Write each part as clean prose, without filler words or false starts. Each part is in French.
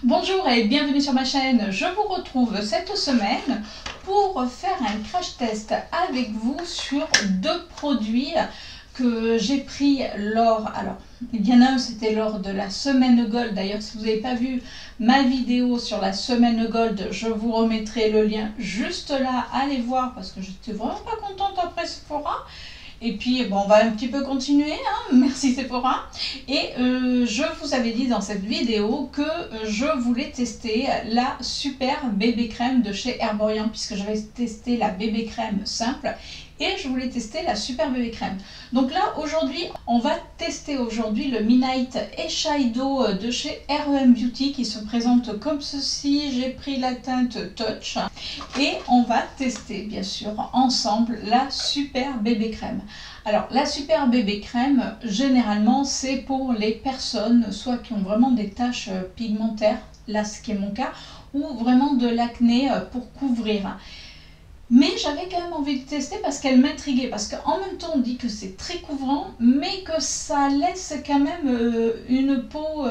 Bonjour et bienvenue sur ma chaîne. Je vous retrouve cette semaine pour faire un crash test avec vous sur deux produits que j'ai pris lors, alors il y en a un, c'était lors de la semaine Gold. D'ailleurs, si vous n'avez pas vu ma vidéo sur la semaine Gold, je vous remettrai le lien juste là, allez voir parce que j'étais vraiment pas contente après Sephora. Et puis, bon, on va un petit peu continuer, hein. Merci Sephora. Et je vous avais dit dans cette vidéo que je voulais tester la super bébé crème de chez Herborian, puisque j'avais testé la bébé crème simple et je voulais tester la super bébé crème. Donc là, aujourd'hui, on va tester aujourd'hui le Midnight Eyeshadow de chez REM Beauty qui se présente comme ceci. J'ai pris la teinte Touch et on va tester bien sûr ensemble la super bébé crème. Alors la super bébé crème, généralement c'est pour les personnes soit qui ont vraiment des taches pigmentaires, là ce qui est mon cas, ou vraiment de l'acné pour couvrir. Mais j'avais quand même envie de tester parce qu'elle m'intriguait, parce qu'en même temps on dit que c'est très couvrant, mais que ça laisse quand même une peau,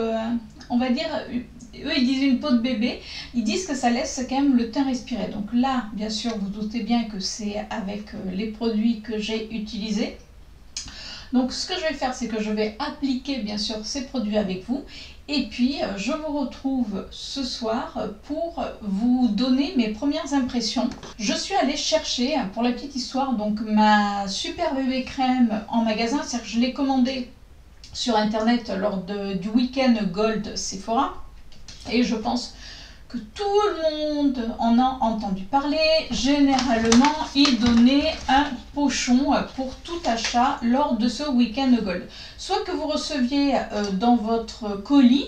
on va dire, eux ils disent une peau de bébé, ils disent que ça laisse quand même le teint respirer. Donc là, bien sûr, vous doutez bien que c'est avec les produits que j'ai utilisés. Donc ce que je vais faire, c'est que je vais appliquer bien sûr ces produits avec vous. Et puis je vous retrouve ce soir pour vous donner mes premières impressions. Je suis allée chercher, pour la petite histoire, donc ma super bébé crème en magasin. C'est-à-dire que je l'ai commandée sur internet lors du week-end Gold Sephora. Et je pense que tout le monde en a entendu parler. Généralement, ils donnaient un pochon pour tout achat lors de ce week-end Gold. Soit que vous receviez dans votre colis,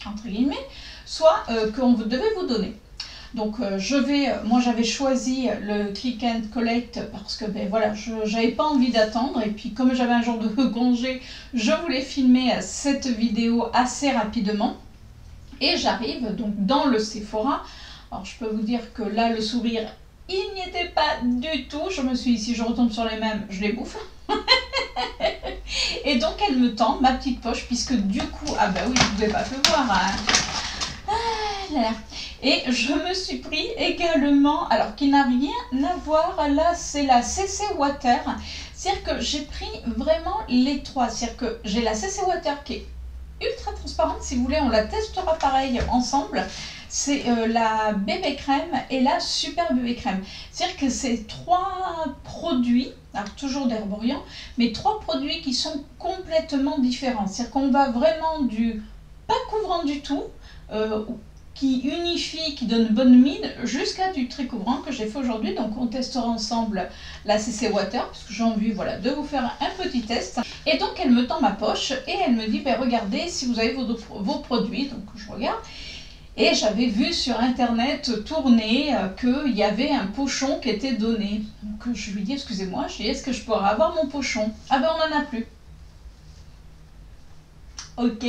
entre guillemets, soit qu'on devait vous donner. Donc moi j'avais choisi le click and collect parce que ben voilà, j'avais pas envie d'attendre, et puis comme j'avais un jour de congé, je voulais filmer cette vidéo assez rapidement. Et j'arrive donc dans le Sephora. Alors je peux vous dire que là le sourire il n'y était pas du tout. Je me suis dit si je retombe sur les mêmes, je les bouffe. Et donc elle me tend ma petite poche, puisque du coup, ah bah oui, je ne pouvais pas le voir, hein. Ah là là. Et je me suis pris également, alors qui n'a rien à voir, là c'est la CC Water. C'est-à-dire que j'ai pris vraiment les trois. C'est-à-dire que j'ai la CC Water qui est ultra transparente, si vous voulez on la testera pareil ensemble. C'est la bébé crème et la super bébé crème. C'est-à-dire que c'est trois produits, alors toujours d'Herborian, mais trois produits qui sont complètement différents. C'est-à-dire qu'on va vraiment du pas couvrant du tout, qui unifie, qui donne bonne mine, jusqu'à du très couvrant que j'ai fait aujourd'hui. Donc on testera ensemble la CC Water, parce que j'ai envie, voilà, de vous faire un petit test. Et donc elle me tend ma poche et elle me dit, ben, regardez si vous avez vos produits. Donc je regarde. Et j'avais vu sur internet tourner qu'il y avait un pochon qui était donné. Donc je lui dis, excusez-moi, je dis, est-ce que je pourrais avoir mon pochon? Ah ben on n'en a plus. Ok,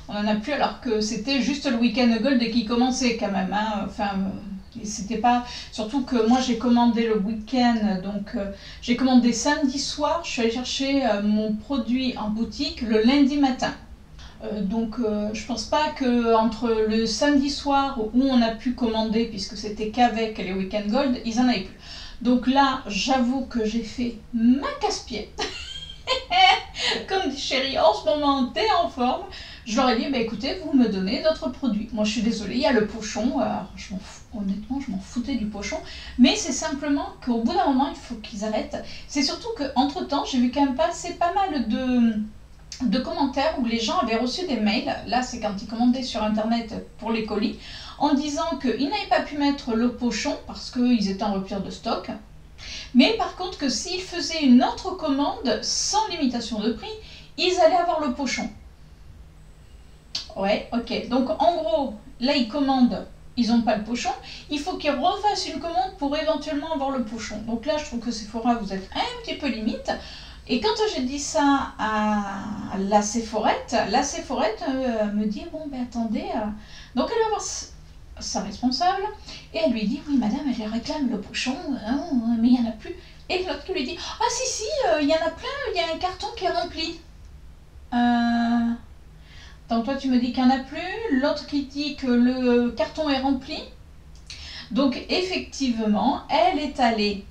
on n'en a plus, alors que c'était juste le week-end Gold et qui commençait quand même, hein. Enfin, c'était pas, surtout que moi j'ai commandé le week-end, donc j'ai commandé samedi soir, je suis allée chercher mon produit en boutique le lundi matin. Donc je pense pas que entre le samedi soir où on a pu commander, puisque c'était qu'avec les week-end Gold, ils en avaient plus. Donc là, j'avoue que j'ai fait ma casse-pied. Comme dit chérie, en ce moment t'es en forme. Je leur ai dit, bah écoutez, vous me donnez d'autres produits. Moi je suis désolée, il y a le pochon, honnêtement je m'en foutais du pochon, mais c'est simplement qu'au bout d'un moment il faut qu'ils arrêtent. C'est surtout qu'entre temps j'ai vu quand même passer pas mal de commentaires où les gens avaient reçu des mails, là c'est quand ils commandaient sur internet pour les colis, en disant qu'ils n'avaient pas pu mettre le pochon parce qu'ils étaient en rupture de stock. Mais par contre que s'ils faisaient une autre commande sans limitation de prix, ils allaient avoir le pochon. Ouais, ok. Donc en gros, là ils commandent, ils n'ont pas le pochon. Il faut qu'ils refassent une commande pour éventuellement avoir le pochon. Donc là je trouve que Sephora, vous êtes un petit peu limite. Et quand j'ai dit ça à la Sephorette me dit, bon ben attendez, donc elle va voir sa responsable, et elle lui dit, oui madame, elle réclame le pochon, hein, mais il n'y en a plus. Et l'autre qui lui dit, ah si, il y en a plein, il y a un carton qui est rempli. quand toi tu me dis qu'il n'y en a plus, l'autre qui dit que le carton est rempli. Donc effectivement, elle est allée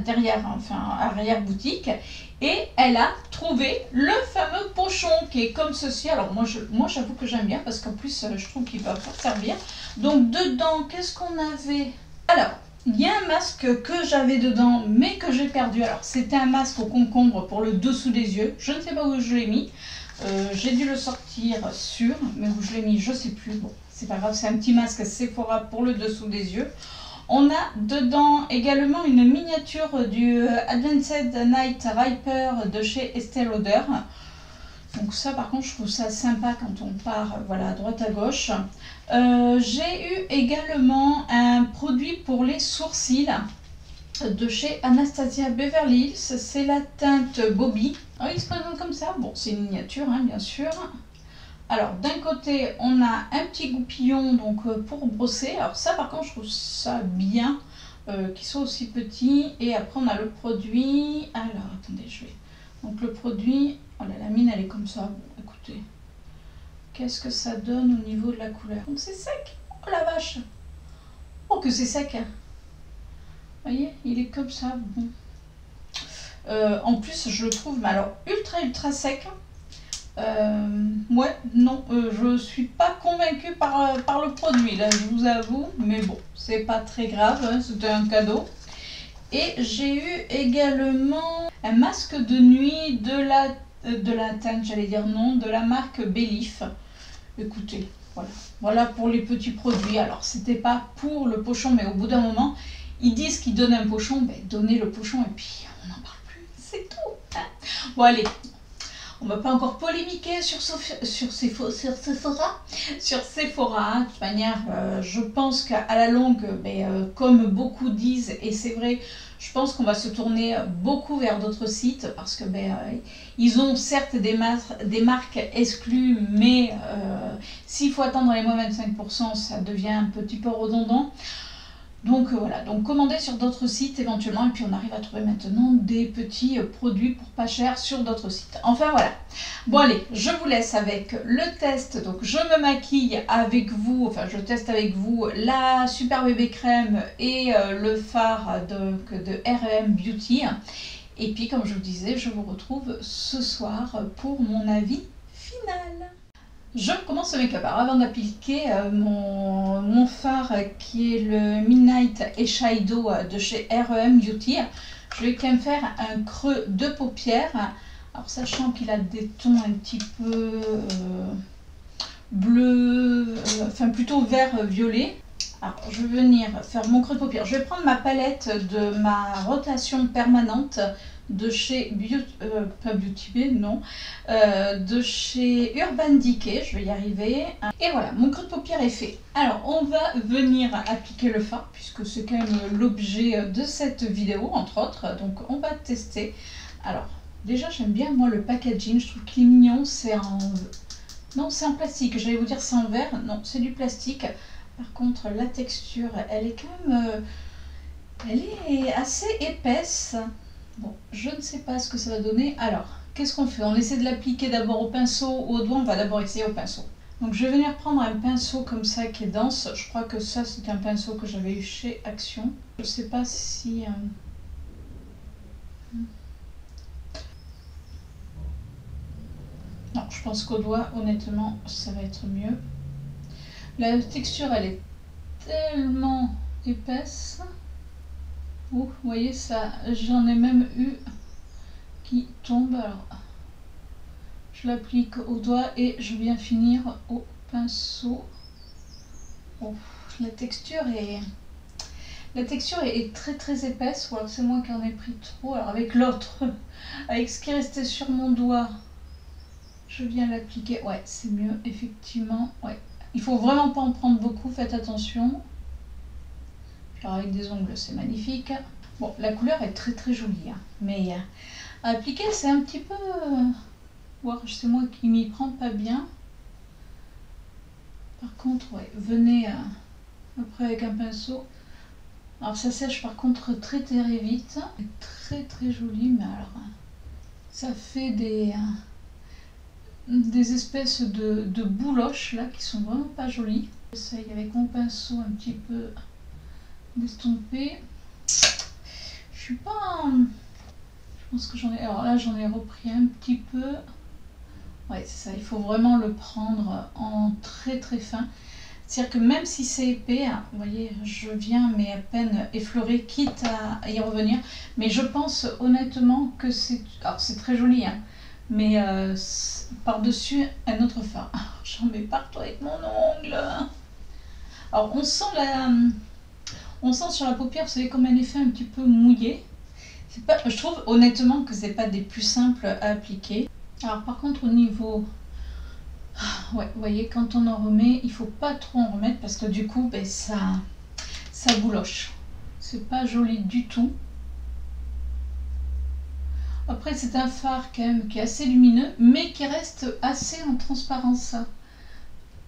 derrière, enfin arrière-boutique, et elle a trouvé le fameux pochon qui est comme ceci. Alors moi j'avoue que j'aime bien parce qu'en plus je trouve qu'il va fort servir. Donc dedans, qu'est-ce qu'on avait? Alors, il y a un masque que j'avais dedans mais que j'ai perdu. Alors c'était un masque au concombre pour le dessous des yeux. Je ne sais pas où je l'ai mis. J'ai dû le sortir sûr, mais où je l'ai mis je sais plus. Bon, c'est pas grave, c'est un petit masque Sephora pour le dessous des yeux. On a dedans également une miniature du Advanced Night Viper de chez Estée Lauder. Donc ça par contre je trouve ça sympa quand on part voilà, à droite à gauche. J'ai eu également un produit pour les sourcils de chez Anastasia Beverly Hills. C'est la teinte Bobby. Ah, il se présente comme ça. Bon, c'est une miniature hein, bien sûr. Alors d'un côté on a un petit goupillon donc pour brosser. Alors ça par contre je trouve ça bien qu'il soit aussi petit. Et après on a le produit. Alors attendez je vais. Donc le produit. Oh là la mine elle est comme ça. Bon écoutez. Qu'est-ce que ça donne au niveau de la couleur? Donc c'est sec. Oh la vache. Oh que c'est sec. Vous voyez il est comme ça. Bon. En plus je le trouve mais alors ultra sec. Ouais, non, je suis pas convaincue par le produit, là, je vous avoue, mais bon, c'est pas très grave, hein, c'était un cadeau. Et j'ai eu également un masque de nuit de la teinte, j'allais dire non, de la marque Belif. Écoutez, voilà pour les petits produits. Alors, c'était pas pour le pochon, mais au bout d'un moment, ils disent qu'ils donnent un pochon, ben donnez le pochon et puis on n'en parle plus, c'est tout. Hein. Bon, allez. On ne va pas encore polémiquer sur Sephora. De toute manière, je pense qu'à la longue, comme beaucoup disent, et c'est vrai, je pense qu'on va se tourner beaucoup vers d'autres sites parce que ils ont certes des marques exclues, mais s'il faut attendre les moins 25%, ça devient un petit peu redondant. Donc voilà, donc commandez sur d'autres sites éventuellement et puis on arrive à trouver maintenant des petits produits pour pas cher sur d'autres sites. Enfin voilà. Bon allez, je vous laisse avec le test. Donc je me maquille avec vous, enfin je teste avec vous la Super Bébé Crème et le fard de R&M Beauty. Et puis comme je vous disais, je vous retrouve ce soir pour mon avis final. Je commence ce make-up. Alors avant d'appliquer mon fard qui est le Midnight Eyeshadow de chez R&M Beauty, je vais quand même faire un creux de paupières. Alors sachant qu'il a des tons un petit peu bleu, enfin plutôt vert violet. Alors je vais venir faire mon creux de paupières. Je vais prendre ma palette de ma rotation permanente de chez pas Beauty Bay, non, de chez Urban Decay, je vais y arriver. Et voilà, mon creux de paupières est fait. Alors, on va venir appliquer le fard, puisque c'est quand même l'objet de cette vidéo, entre autres. Donc, on va tester. Alors, déjà, j'aime bien, moi, le packaging. Je trouve qu'il est mignon. C'est en... Non, c'est en plastique. J'allais vous dire c'est en verre. Non, c'est du plastique. Par contre, la texture, elle est quand même... elle est assez épaisse. Bon, je ne sais pas ce que ça va donner. Alors, qu'est-ce qu'on fait? On essaie de l'appliquer d'abord au pinceau ou au doigt. On va d'abord essayer au pinceau. Donc, je vais venir prendre un pinceau comme ça qui est dense. Je crois que ça, c'est un pinceau que j'avais eu chez Action. Je ne sais pas si... Non, je pense qu'au doigt, honnêtement, ça va être mieux. La texture, elle est tellement épaisse. Vous voyez ça, j'en ai même eu qui tombe. Alors, je l'applique au doigt et je viens finir au pinceau. Oh, la texture est très épaisse. Voilà, c'est moi qui en ai pris trop. Alors avec l'autre, avec ce qui est resté sur mon doigt, je viens l'appliquer. Ouais, c'est mieux effectivement. Ouais, il faut vraiment pas en prendre beaucoup. Faites attention. Alors avec des ongles, c'est magnifique. Bon, la couleur est très jolie, hein, mais à appliquer, c'est un petit peu... c'est moi qui m'y prends pas bien. Par contre, ouais, venez après avec un pinceau. Alors ça sèche par contre très vite. Très joli, mais alors ça fait des espèces de bouloches là qui sont vraiment pas jolies. J'essaye avec mon pinceau un petit peu d'estomper. Je suis pas... Je pense que j'en ai... Alors là j'en ai repris un petit peu. Ouais, c'est ça, il faut vraiment le prendre en très très fin. C'est-à-dire que même si c'est épais, hein, vous voyez, je viens mais à peine effleurer, quitte à y revenir. Mais je pense honnêtement que c'est... Alors c'est très joli, hein, mais par-dessus un autre fard. J'en mets partout avec mon ongle. Alors on sent sur la paupière, vous savez, comme un effet un petit peu mouillé. Pas, je trouve honnêtement que c'est pas des plus simples à appliquer. Alors par contre au niveau... Ouais, vous voyez, quand on en remet, il faut pas trop en remettre parce que du coup, ben, ça bouloche. C'est pas joli du tout. Après, c'est un phare quand même qui est assez lumineux, mais qui reste assez en transparence.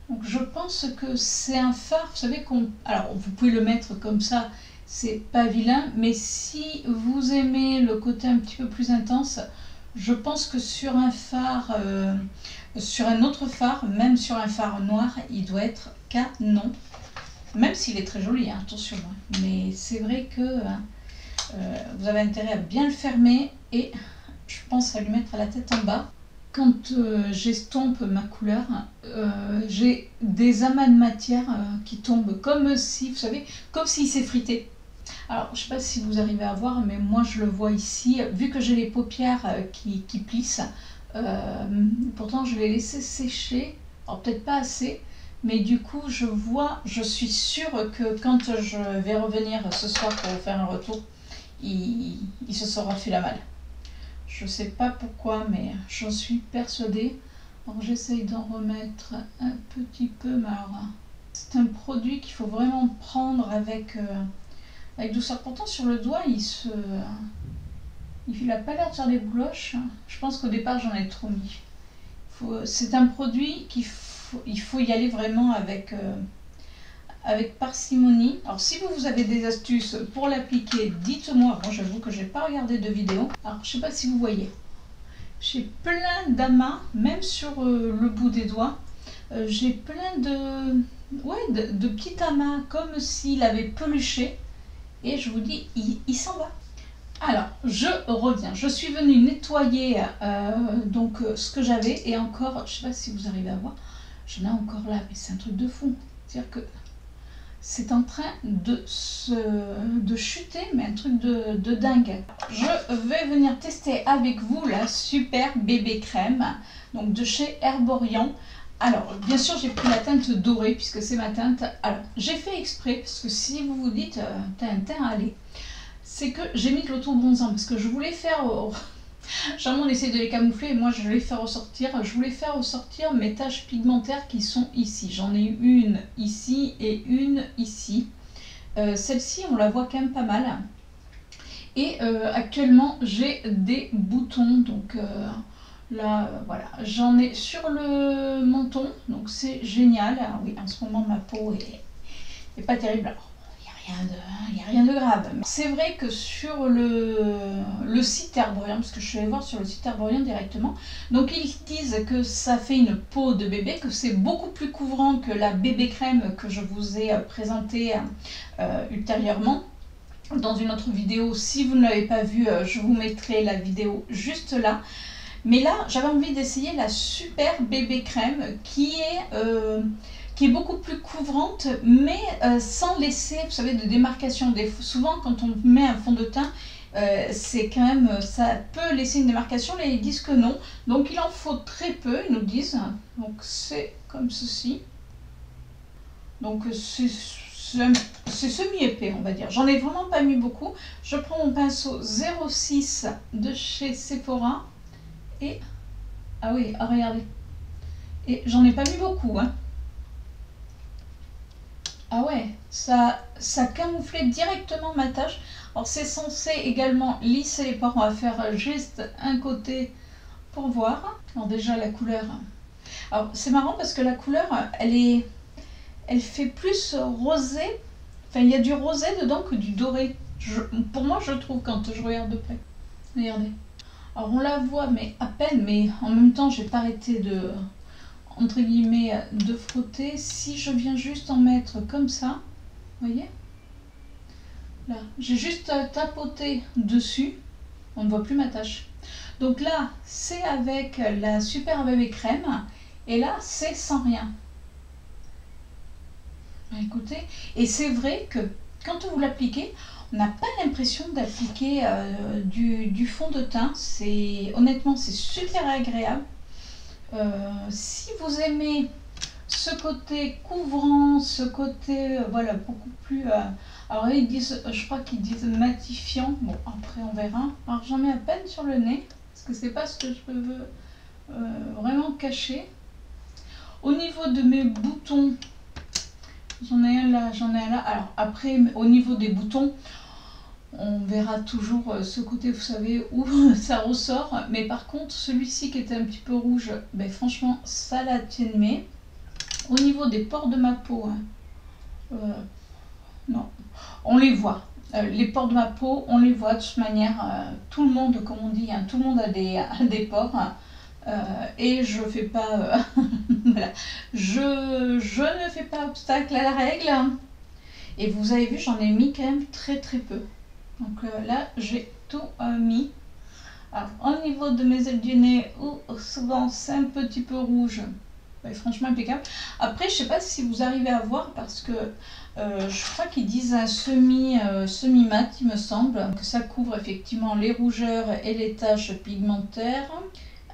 Donc je pense que c'est un phare, vous savez qu'on... Alors vous pouvez le mettre comme ça, c'est pas vilain, mais si vous aimez le côté un petit peu plus intense, je pense que sur un phare, sur un autre phare, même sur un phare noir, il doit être canon. Même s'il est très joli, hein, attention. Hein. Mais c'est vrai que vous avez intérêt à bien le fermer et je pense à lui mettre la tête en bas. Quand j'estompe ma couleur, j'ai des amas de matière qui tombent comme si, vous savez, comme s'il s'effritait. Alors, je ne sais pas si vous arrivez à voir, mais moi je le vois ici. Vu que j'ai les paupières qui plissent, pourtant je les laissé sécher. Alors peut-être pas assez, mais du coup je suis sûre que quand je vais revenir ce soir pour faire un retour, il se sera fait la malle. Je ne sais pas pourquoi, mais j'en suis persuadée. Alors j'essaye d'en remettre un petit peu, mais alors c'est un produit qu'il faut vraiment prendre avec douceur. Pourtant sur le doigt il n'a pas l'air de faire des bouloches. Je pense qu'au départ j'en ai trop mis. C'est un produit il faut y aller vraiment avec parcimonie. Alors si vous avez des astuces pour l'appliquer, dites-moi. Bon, j'avoue que je n'ai pas regardé de vidéo. Alors je ne sais pas si vous voyez. J'ai plein d'amas, même sur le bout des doigts. J'ai plein de petits amas, comme s'il avait peluché. Et je vous dis, il s'en va. Alors, je reviens. Je suis venue nettoyer donc ce que j'avais. Et encore, je ne sais pas si vous arrivez à voir, j'en ai encore là, mais c'est un truc de fou. C'est-à-dire que c'est en train de chuter, mais un truc de dingue. Je vais venir tester avec vous la super bébé crème, donc de chez Herborian. Alors, bien sûr, j'ai pris la teinte dorée, puisque c'est ma teinte. Alors, j'ai fait exprès, parce que si vous vous dites, t'as un teint à aller, c'est que j'ai mis de l'auto-bronzant, parce que je voulais faire... Généralement, on essaie de les camoufler, et moi, je voulais faire ressortir mes taches pigmentaires qui sont ici. J'en ai une ici et une ici. Celle-ci, on la voit quand même pas mal. Et actuellement, j'ai des boutons, donc... Là, voilà, j'en ai sur le menton, donc c'est génial. Alors, oui, en ce moment, ma peau est pas terrible. Alors, il n'y a rien de grave. C'est vrai que sur le site Herborian, parce que je suis allée voir sur le site Herborian directement, donc ils disent que ça fait une peau de bébé, que c'est beaucoup plus couvrant que la bébé crème que je vous ai présentée ultérieurement. Dans une autre vidéo, si vous ne l'avez pas vue, je vous mettrai la vidéo juste là. Mais là, j'avais envie d'essayer la super bébé crème qui est beaucoup plus couvrante, mais sans laisser, vous savez, de démarcation. Souvent, quand on met un fond de teint, c'est quand même, ça peut laisser une démarcation. Là, ils disent que non. Donc, il en faut très peu, ils nous disent. Donc, c'est comme ceci. Donc, c'est semi-épais, on va dire. J'en ai vraiment pas mis beaucoup. Je prends mon pinceau 06 de chez Sephora. Et, ah oui, ah, regardez, et j'en ai pas mis beaucoup, hein. Ah ouais, ça camouflait directement ma tache. Alors c'est censé également lisser les pores. On va faire juste un côté pour voir. Alors déjà la couleur, alors c'est marrant parce que la couleur, elle fait plus rosé, enfin il y a du rosé dedans que du doré. Pour moi je trouve quand je regarde de près. Regardez. Alors on la voit mais à peine, mais en même temps j'ai pas arrêté de, entre guillemets, de frotter. Si je viens juste en mettre comme ça, vous voyez, là, j'ai juste tapoté dessus, on ne voit plus ma tache. Donc là, c'est avec la Super Bébé Crème, et là, c'est sans rien. Écoutez, et c'est vrai que quand vous l'appliquez, on n'a pas l'impression d'appliquer du fond de teint. Honnêtement, c'est super agréable. Si vous aimez ce côté couvrant, ce côté voilà, beaucoup plus... alors ils disent, je crois qu'ils disent matifiant. Bon, après on verra. Alors j'en mets à peine sur le nez, parce que c'est pas ce que je veux vraiment cacher. Au niveau de mes boutons, j'en ai un là, j'en ai un là. Alors après, au niveau des boutons, on verra toujours ce côté, vous savez, où ça ressort. Mais par contre, celui-ci qui était un petit peu rouge, ben franchement, ça l'a atténué. Au niveau des pores de ma peau, hein, non, on les voit. Les pores de ma peau, on les voit de toute manière. Tout le monde, comme on dit, hein, tout le monde a des pores. Hein, et je fais pas... voilà. Je ne fais pas obstacle à la règle. Et vous avez vu, j'en ai mis quand même très peu. Donc là, j'ai tout mis. Alors, au niveau de mes ailes du nez, où souvent c'est un petit peu rouge, ben, franchement impeccable. Après, je sais pas si vous arrivez à voir, parce que je crois qu'ils disent un semi-mat, il me semble, que ça couvre effectivement les rougeurs et les taches pigmentaires.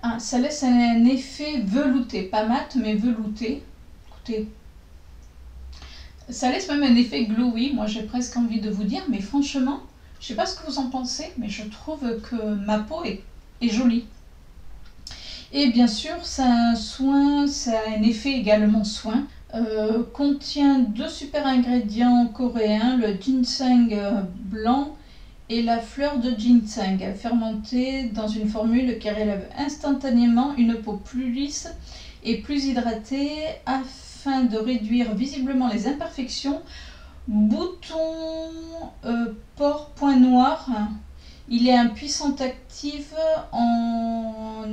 Ah, ça laisse un effet velouté, pas mat, mais velouté. Écoutez, ça laisse même un effet glowy, moi j'ai presque envie de vous dire, mais franchement, je sais pas ce que vous en pensez, mais je trouve que ma peau est jolie. Et bien sûr, ça a un soin, ça a un effet également soin. Contient 2 super ingrédients coréens, le ginseng blanc et la fleur de ginseng, fermentée dans une formule qui relève instantanément une peau plus lisse et plus hydratée afin de réduire visiblement les imperfections, boutons, pores, points noirs. Il est un puissant actif en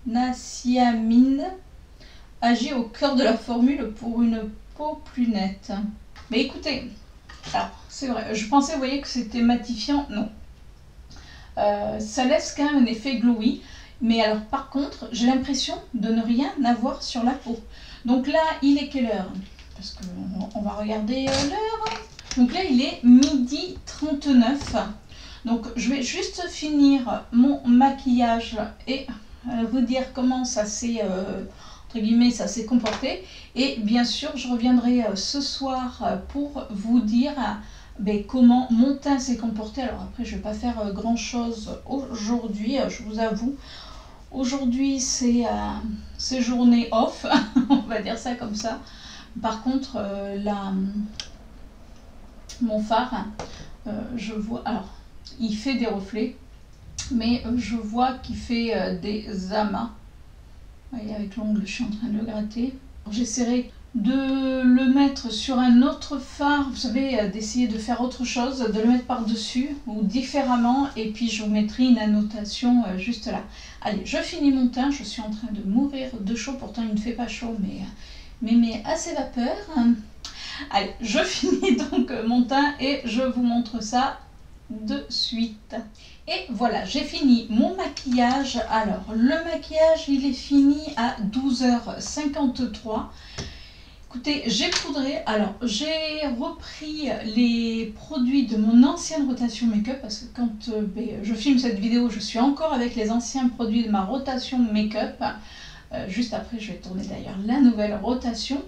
niacinamide, agit au cœur de la formule pour une peau plus nette. Mais écoutez, c'est vrai, je pensais, vous voyez, que c'était matifiant, non. Ça laisse quand même un effet glowy, mais alors par contre, j'ai l'impression de ne rien avoir sur la peau. Donc là, il est quelle heure? Parce qu'on va regarder l'heure. Donc là, il est 12h39. Donc je vais juste finir mon maquillage et vous dire comment ça s'est, entre guillemets, ça s'est comporté. Et bien sûr, je reviendrai ce soir pour vous dire comment mon teint s'est comporté. Alors après, je ne vais pas faire grand chose aujourd'hui, je vous avoue. Aujourd'hui, c'est journée off, on va dire ça comme ça. Par contre, mon fard, je vois, alors il fait des reflets, mais je vois qu'il fait des amas. Vous voyez, avec l'ongle, je suis en train de le gratter. J'essaierai de le mettre sur un autre fard, vous savez, d'essayer de faire autre chose, de le mettre par-dessus ou différemment, et puis je vous mettrai une annotation juste là. Allez, je finis mon teint, je suis en train de mourir de chaud, pourtant il ne fait pas chaud, mais assez vapeur. Allez, je finis donc mon teint et je vous montre ça de suite. Et voilà, j'ai fini mon maquillage. Alors, le maquillage, il est fini à 12h53. Écoutez, j'ai poudré. Alors, j'ai repris les produits de mon ancienne rotation make-up parce que quand je filme cette vidéo, je suis encore avec les anciens produits de ma rotation make-up. Juste après, je vais tourner d'ailleurs la nouvelle rotation.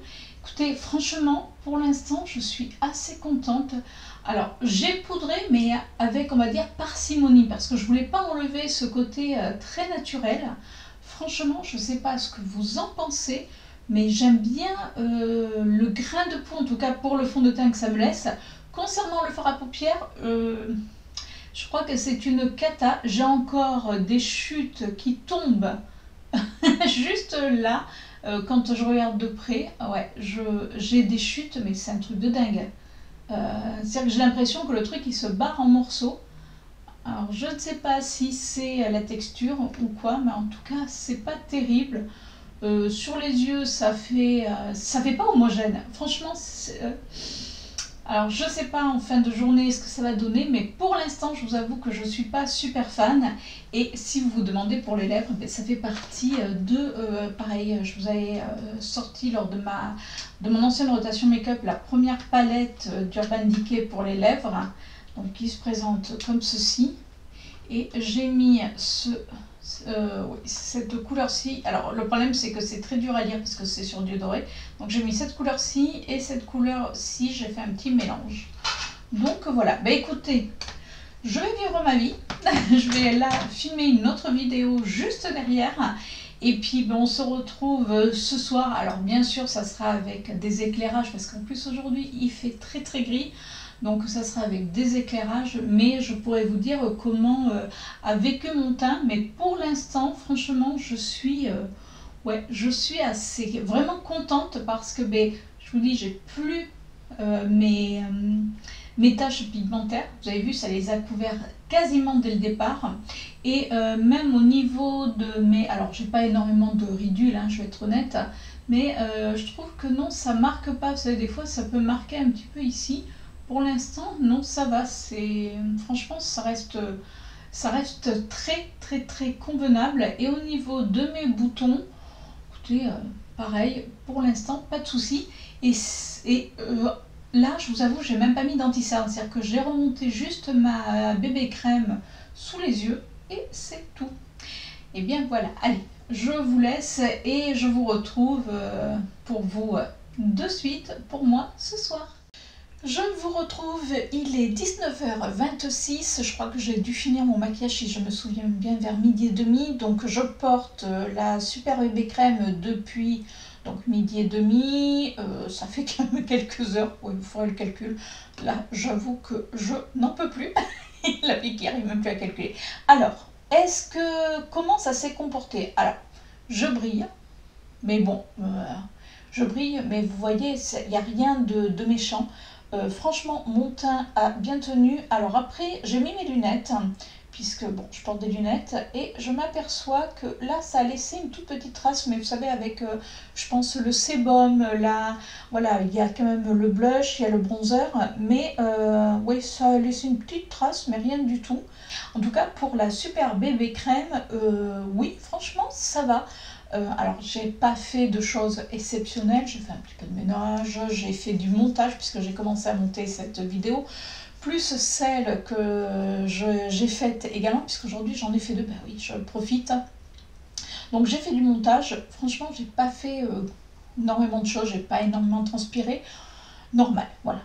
Écoutez, franchement, pour l'instant, je suis assez contente. Alors, j'ai poudré, mais avec, on va dire, parcimonie, parce que je voulais pas enlever ce côté très naturel. Franchement, je ne sais pas ce que vous en pensez, mais j'aime bien le grain de peau, en tout cas pour le fond de teint que ça me laisse. Concernant le fard à paupières, je crois que c'est une cata. J'ai encore des chutes qui tombent juste là. Quand je regarde de près, ouais, j'ai des chutes, mais c'est un truc de dingue. C'est-à-dire que j'ai l'impression que le truc il se barre en morceaux. Alors, je ne sais pas si c'est la texture ou quoi, mais en tout cas, c'est pas terrible. Sur les yeux, ça fait pas homogène. Franchement, alors je sais pas en fin de journée ce que ça va donner, mais pour l'instant, je vous avoue que je suis pas super fan. Et si vous vous demandez pour les lèvres, ben, ça fait partie pareil, je vous avais sorti lors de mon ancienne rotation make-up la première palette d'Urban Decay pour les lèvres, donc qui se présente comme ceci. Et j'ai mis cette couleur-ci. Alors le problème c'est que c'est très dur à lire parce que c'est sur du doré. Donc j'ai mis cette couleur-ci et cette couleur-ci. J'ai fait un petit mélange. Donc voilà. Bah écoutez, je vais vivre ma vie. Je vais là filmer une autre vidéo juste derrière. Et puis ben, on se retrouve ce soir. Alors bien sûr ça sera avec des éclairages parce qu'en plus aujourd'hui il fait très très gris. Donc ça sera avec des éclairages, mais je pourrais vous dire comment a vécu mon teint. Mais pour l'instant, franchement, je suis assez vraiment contente parce que ben, je vous dis, j'ai plus mes taches pigmentaires. Vous avez vu, ça les a couverts quasiment dès le départ. Et même au niveau de mes... Alors, j'ai pas énormément de ridules, hein, je vais être honnête. Mais je trouve que non, ça marque pas. Vous savez, des fois, ça peut marquer un petit peu ici. Pour l'instant, non, ça va. Franchement, ça reste très très très convenable. Et au niveau de mes boutons, écoutez, pareil, pour l'instant, pas de souci. Et là, je vous avoue, j'ai même pas mis d'anti-cerne, c'est-à-dire que j'ai remonté juste ma bébé crème sous les yeux et c'est tout. Et bien voilà, allez, je vous laisse et je vous retrouve pour vous de suite pour moi ce soir. Je vous retrouve, il est 19h26, je crois que j'ai dû finir mon maquillage si je me souviens bien vers midi et demi. Donc je porte la Super Bébé Crème depuis donc midi et demi, ça fait quand même quelques heures, oui, il faudrait le calcul. Là j'avoue que je n'en peux plus, la fille qui arrive même plus à calculer. Alors, comment ça s'est comporté? Alors, je brille, mais bon, je brille, mais vous voyez, il n'y a rien de méchant. Franchement, mon teint a bien tenu. Alors après, j'ai mis mes lunettes, puisque bon, je porte des lunettes, et je m'aperçois que là, ça a laissé une toute petite trace, mais vous savez, avec, je pense, le sébum, là, voilà, il y a quand même le blush, il y a le bronzer, mais oui, ça a laissé une petite trace, mais rien du tout. En tout cas, pour la Super Bébé Crème, oui, franchement, ça va. Alors, j'ai pas fait de choses exceptionnelles, j'ai fait un petit peu de ménage, j'ai fait du montage puisque j'ai commencé à monter cette vidéo, plus celle que j'ai faite également, puisqu'aujourd'hui j'en ai fait deux, ben oui, je profite. Donc j'ai fait du montage, franchement, j'ai pas fait énormément de choses, j'ai pas énormément transpiré, normal, voilà.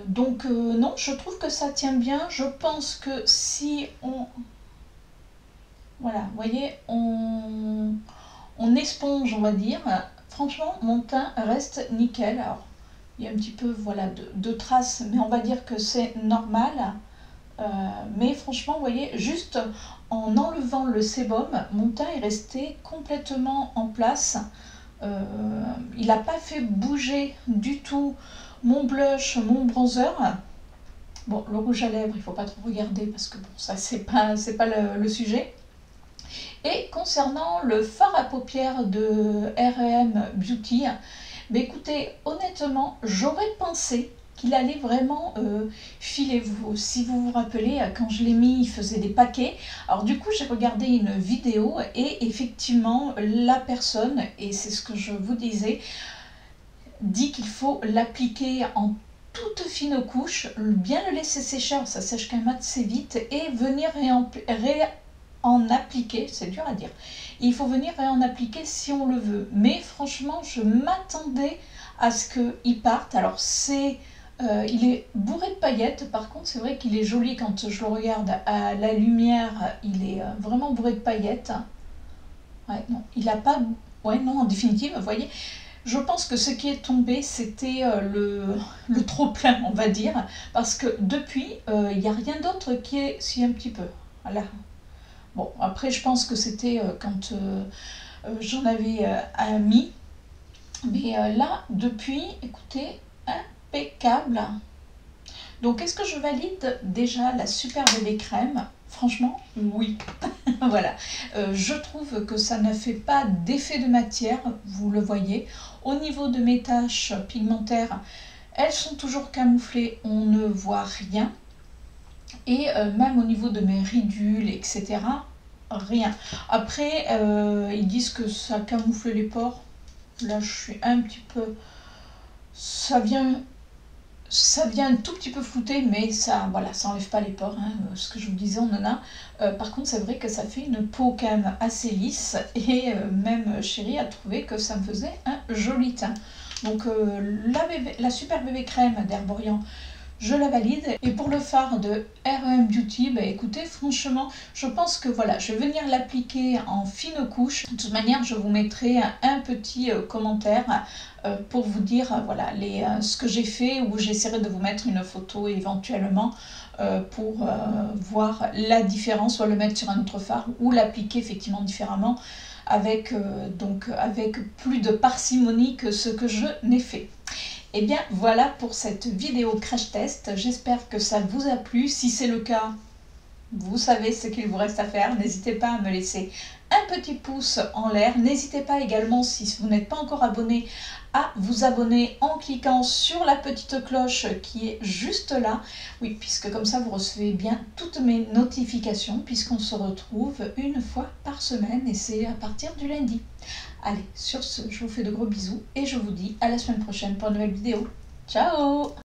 Donc non, je trouve que ça tient bien, je pense que si on... Voilà, vous voyez, on esponge, on va dire. Franchement, mon teint reste nickel. Alors, il y a un petit peu voilà, de traces, mais on va dire que c'est normal. Mais franchement, vous voyez, juste en enlevant le sébum, mon teint est resté complètement en place. Il n'a pas fait bouger du tout mon blush, mon bronzer. Bon, le rouge à lèvres, il ne faut pas trop regarder parce que bon, ça, c'est pas le sujet. Et concernant le fard à paupières de R&M Beauty, ben écoutez, honnêtement, j'aurais pensé qu'il allait vraiment filer. Si vous vous rappelez, quand je l'ai mis, il faisait des paquets. Alors du coup, j'ai regardé une vidéo et effectivement, la personne, et c'est ce que je vous disais, dit qu'il faut l'appliquer en toute fine couche, bien le laisser sécher, ça sèche quand même assez vite, et venir en appliquer, c'est dur à dire, il faut venir et en appliquer si on le veut, mais franchement je m'attendais à ce qu'il parte. Alors il est bourré de paillettes, par contre c'est vrai qu'il est joli quand je le regarde à la lumière, il est vraiment bourré de paillettes. Ouais, non, il a pas, ouais non, en définitive, vous voyez, je pense que ce qui est tombé, c'était le trop-plein, on va dire, parce que depuis, il n'y a rien d'autre qui est, si un petit peu, voilà. Bon, après, je pense que c'était quand j'en avais mis. Mais là, depuis, écoutez, impeccable. Donc, est-ce que je valide déjà la Super Bébé Crème? Franchement, oui. Voilà. Je trouve que ça ne fait pas d'effet de matière, vous le voyez. Au niveau de mes taches pigmentaires, elles sont toujours camouflées, on ne voit rien. Et même au niveau de mes ridules, etc., rien. Après, ils disent que ça camoufle les pores. Là, je suis un petit peu... Ça vient un tout petit peu flouté, mais ça, voilà, ça enlève pas les pores, hein. Ce que je vous disais, on en a. Par contre, c'est vrai que ça fait une peau quand même assez lisse, et même Chérie a trouvé que ça me faisait un joli teint. Donc la Super Bébé Crème d'Herborian, je la valide. Et pour le fard de R.E.M. Beauty, bah écoutez, franchement, je pense que voilà, je vais venir l'appliquer en fine couche. De toute manière, je vous mettrai un petit commentaire pour vous dire voilà ce que j'ai fait, ou j'essaierai de vous mettre une photo éventuellement pour voir la différence, soit le mettre sur un autre fard ou l'appliquer effectivement différemment avec, avec plus de parcimonie que ce que je n'ai fait. Et bien voilà pour cette vidéo crash test, j'espère que ça vous a plu. Si c'est le cas, vous savez ce qu'il vous reste à faire, n'hésitez pas à me laisser un petit pouce en l'air. N'hésitez pas également, si vous n'êtes pas encore abonné, à vous abonner en cliquant sur la petite cloche qui est juste là. Oui, puisque comme ça vous recevez bien toutes mes notifications, puisqu'on se retrouve une fois par semaine et c'est à partir du lundi. Allez, sur ce, je vous fais de gros bisous et je vous dis à la semaine prochaine pour une nouvelle vidéo. Ciao!